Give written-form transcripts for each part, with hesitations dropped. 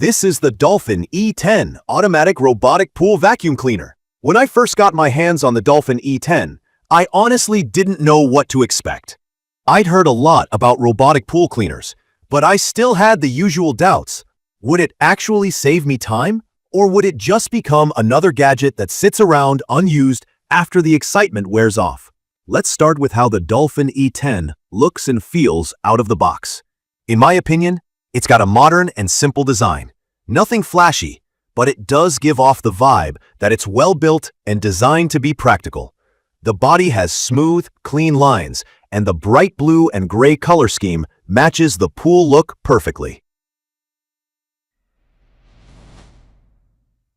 This is the Dolphin E10 Automatic Robotic Pool Vacuum Cleaner. When I first got my hands on the Dolphin E10, I honestly didn't know what to expect. I'd heard a lot about robotic pool cleaners, but I still had the usual doubts. Would it actually save me time, or would it just become another gadget that sits around unused after the excitement wears off? Let's start with how the Dolphin E10 looks and feels out of the box. In my opinion, it's got a modern and simple design. Nothing flashy, but it does give off the vibe that it's well-built and designed to be practical. The body has smooth, clean lines, and the bright blue and gray color scheme matches the pool look perfectly.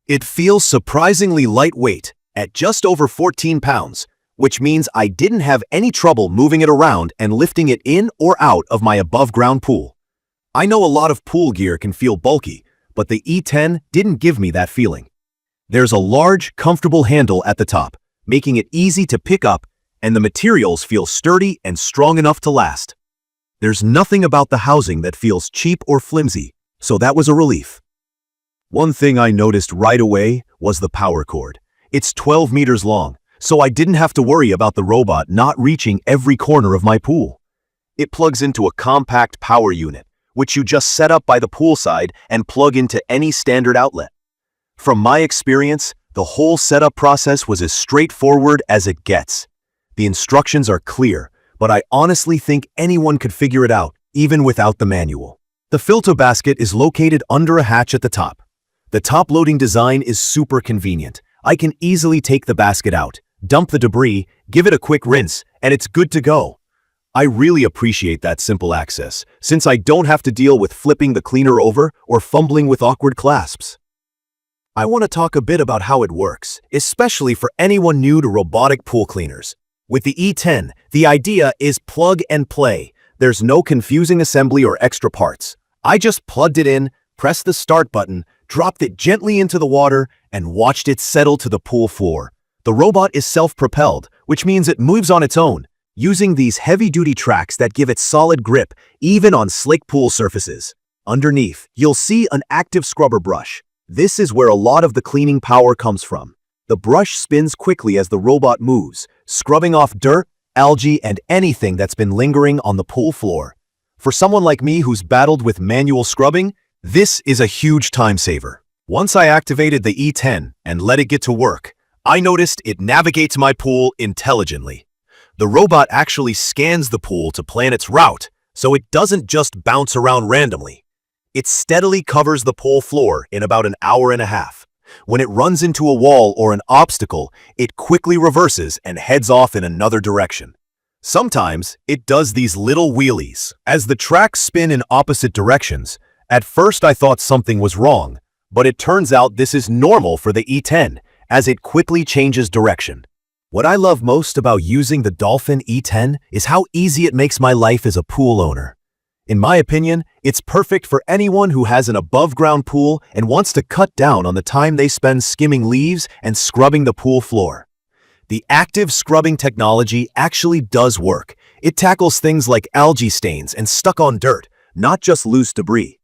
It feels surprisingly lightweight at just over 14 pounds, which means I didn't have any trouble moving it around and lifting it in or out of my above-ground pool. I know a lot of pool gear can feel bulky, but the E10 didn't give me that feeling. There's a large, comfortable handle at the top, making it easy to pick up, and the materials feel sturdy and strong enough to last. There's nothing about the housing that feels cheap or flimsy, so that was a relief. One thing I noticed right away was the power cord. It's 12 meters long, so I didn't have to worry about the robot not reaching every corner of my pool. It plugs into a compact power unit, which you just set up by the poolside and plug into any standard outlet. From my experience, the whole setup process was as straightforward as it gets. The instructions are clear, but I honestly think anyone could figure it out, even without the manual. The filter basket is located under a hatch at the top. The top-loading design is super convenient. I can easily take the basket out, dump the debris, give it a quick rinse, and it's good to go. I really appreciate that simple access, since I don't have to deal with flipping the cleaner over or fumbling with awkward clasps. I want to talk a bit about how it works, especially for anyone new to robotic pool cleaners. With the E10, the idea is plug and play. There's no confusing assembly or extra parts. I just plugged it in, pressed the start button, dropped it gently into the water, and watched it settle to the pool floor. The robot is self-propelled, which means it moves on its own, using these heavy-duty tracks that give it solid grip, even on slick pool surfaces. Underneath, you'll see an active scrubber brush. This is where a lot of the cleaning power comes from. The brush spins quickly as the robot moves, scrubbing off dirt, algae, and anything that's been lingering on the pool floor. For someone like me who's battled with manual scrubbing, this is a huge time saver. Once I activated the E10 and let it get to work, I noticed it navigates my pool intelligently. The robot actually scans the pool to plan its route, so it doesn't just bounce around randomly. It steadily covers the pool floor in about an hour and a half. When it runs into a wall or an obstacle, it quickly reverses and heads off in another direction. Sometimes, it does these little wheelies. As the tracks spin in opposite directions, at first I thought something was wrong, but it turns out this is normal for the E10, as it quickly changes direction. What I love most about using the Dolphin E10 is how easy it makes my life as a pool owner. In my opinion, it's perfect for anyone who has an above-ground pool and wants to cut down on the time they spend skimming leaves and scrubbing the pool floor. The active scrubbing technology actually does work. It tackles things like algae stains and stuck-on dirt, not just loose debris.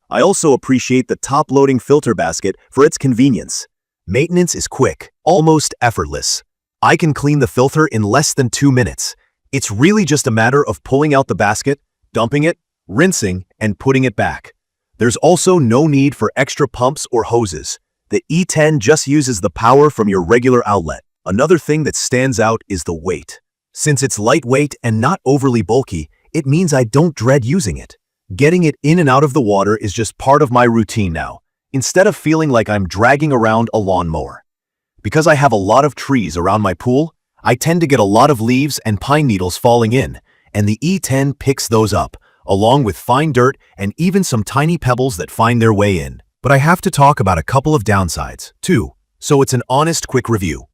I also appreciate the top-loading filter basket for its convenience. Maintenance is quick, almost effortless. I can clean the filter in less than 2 minutes. It's really just a matter of pulling out the basket, dumping it, rinsing, and putting it back. There's also no need for extra pumps or hoses. The E10 just uses the power from your regular outlet. Another thing that stands out is the weight. Since it's lightweight and not overly bulky, it means I don't dread using it. Getting it in and out of the water is just part of my routine now, instead of feeling like I'm dragging around a lawnmower. Because I have a lot of trees around my pool, I tend to get a lot of leaves and pine needles falling in, and the E10 picks those up, along with fine dirt and even some tiny pebbles that find their way in. But I have to talk about a couple of downsides, too, so it's an honest quick review.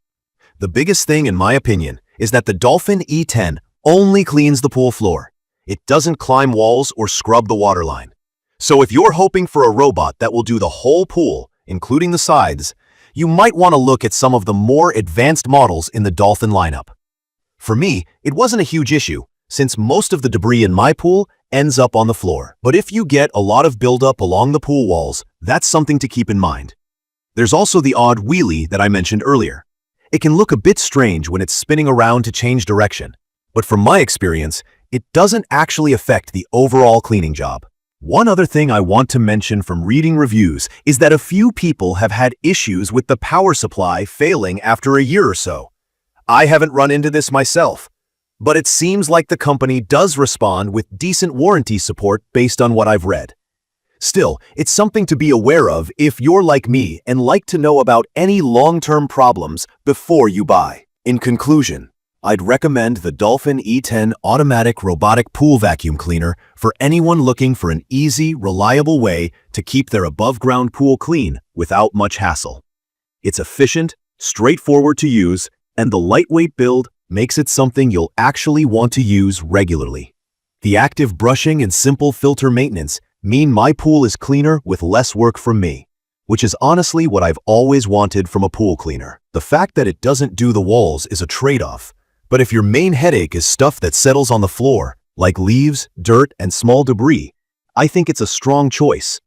The biggest thing, in my opinion, is that the Dolphin E10 only cleans the pool floor. It doesn't climb walls or scrub the waterline. So if you're hoping for a robot that will do the whole pool, including the sides, you might want to look at some of the more advanced models in the Dolphin lineup. For me, it wasn't a huge issue. since most of the debris in my pool ends up on the floor. But if you get a lot of buildup along the pool walls, that's something to keep in mind. There's also the odd wheelie that I mentioned earlier. It can look a bit strange when it's spinning around to change direction, but from my experience, it doesn't actually affect the overall cleaning job. One other thing I want to mention from reading reviews is that a few people have had issues with the power supply failing after a year or so. I haven't run into this myself, but it seems like the company does respond with decent warranty support based on what I've read. Still, it's something to be aware of if you're like me and like to know about any long-term problems before you buy. In conclusion, I'd recommend the Dolphin E10 Automatic Robotic Pool Vacuum Cleaner for anyone looking for an easy, reliable way to keep their above-ground pool clean without much hassle. It's efficient, straightforward to use, and the lightweight build makes it something you'll actually want to use regularly. The active brushing and simple filter maintenance mean my pool is cleaner with less work from me, which is honestly what I've always wanted from a pool cleaner. The fact that it doesn't do the walls is a trade-off, but if your main headache is stuff that settles on the floor, like leaves, dirt, and small debris, I think it's a strong choice.